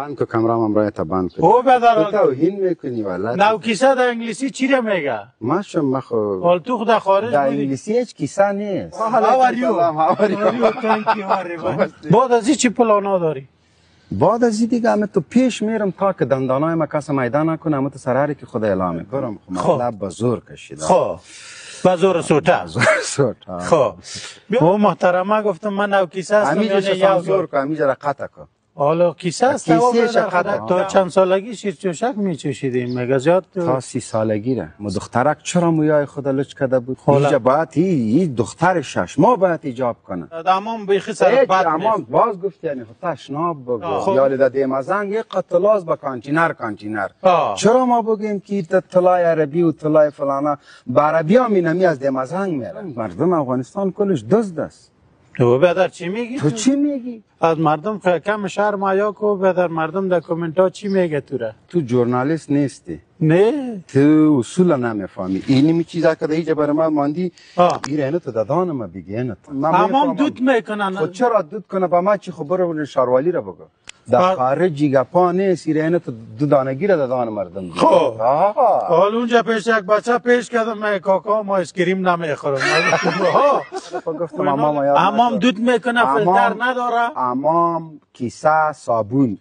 بند کو کامرام برای تا بند کو. او بدار. توهین میکنی ولد. نو کیسه در انگلیسی چی را میگه؟ ماشم مخو. حال تو خود خارج در انگلیسی هیچ کیسه نیست. هاوریو. بعد از چی پلانا داری؟ بعد از دیگه همه تو پیش میرم تا که دندانای ما کس میدان نکنه همه تو سراری که خدا اعلام میکنم. مطلب بزرگ کشیدم. خب. بزرگ سوتا. خب. او محترمه گفتم من نو کیسه هستم. همیشه سانسور که همیشه را قطع کن. حالا کیسه است تا چند سالگی شیرچوشک میچوشیدیم میگه زیاد تا 30 سالگی را ما دخترک چرا مویای خدا لچ کرده بود اینجا باید این دختر 6 ماه باید ایجاب کنه امام بیخی سر بد امام باز گفت یعنی تشناب بگو یا لده دیمازنگ یک قطلاز با کانتینر چرا ما بگیم که طلای عربی و طلای فلانا با عربی ها مینمی از دیمازنگ میره مردم افغانستان کلش دزد است. تو بدر چی میگی؟ تو چی میگی؟ از مردم کم شرم حیا کو بدر مردم در کامنت ها چی میگه تو را؟ تو ژورنالیست نیستی. نه تو اصولا نمیفهمی. اینی چیزا که دیگه برای من ماندی ایرانو تو دادان ما بگین. امام دود میکنن. خود چرا دود کنه با ما چی خبر اون شاروالی را بگو. در خارجی گپا نیست ایرانو تو دودانگی را دادان مردم. خب. حال اونجا پیش یک بچه پیش کردم من کاکا ما اسکریم نمیخورم. گفتم امام دود میکنه فیلتر نداره. امام کیسه صابون